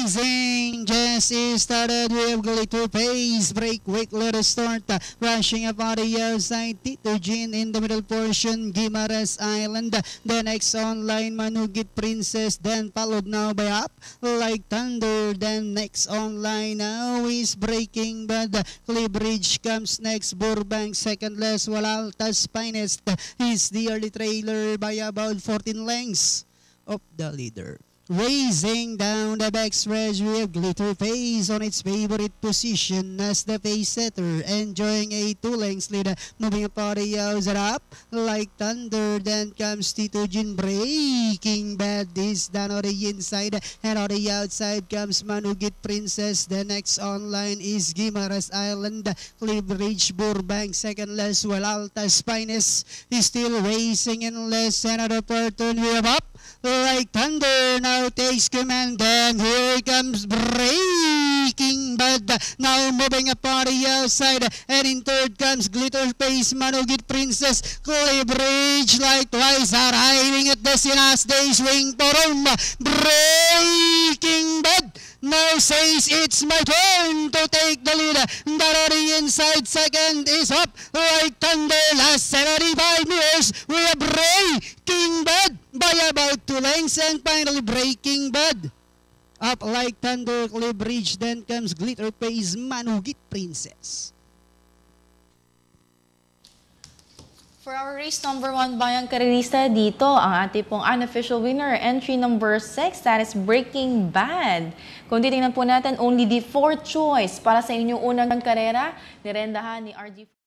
Racing just started with glitter pace. Break quick, let us start. Rushing up on the outside, Tito Jean in the middle portion. Guimaras Island. The next online, Manugit Princess. Then followed now by Up Like Thunder. Then next online now is Breaking Bad. Clibridge comes next. Burbank second last. While Alta's Finest is the early trailer by about 14 lengths of the leader. Racing down the backstretch with glitter pace on its favorite position as the pace setter, enjoying a 2 lengths lead. Moving up on the outside, Up Like Thunder. Then comes Tito Jean. Breaking Bad is down on the inside, and on the outside comes Manugit Princess. The next online is Guimaras Island. Clibridge, Burbank second last, while Alta's Finest is still racing in less. Another turn we have Up Like Thunder now takes command, and here comes Breaking Bad. Now moving up on the outside, and in third comes Glitter Pace, Manugit Princess. Clibridge likewise arriving at the Sinas Day swing for home. Breaking Bad now says it's my turn to take the lead. That on the inside, second is Up Like Thunder. Last 75 meters, we are Breaking Bad by about 2 lengths, and finally Breaking Bad. Up Like Thunder, Clibridge, then comes Glitter Pace, Manugit Princess. For our race number 1 bayang karerista, dito ang ating pong unofficial winner, entry number 6, that is Breaking Bad. Kung titingnan po natin, only the 4th choice para sa inyong unang karera, nirendahan ni RG.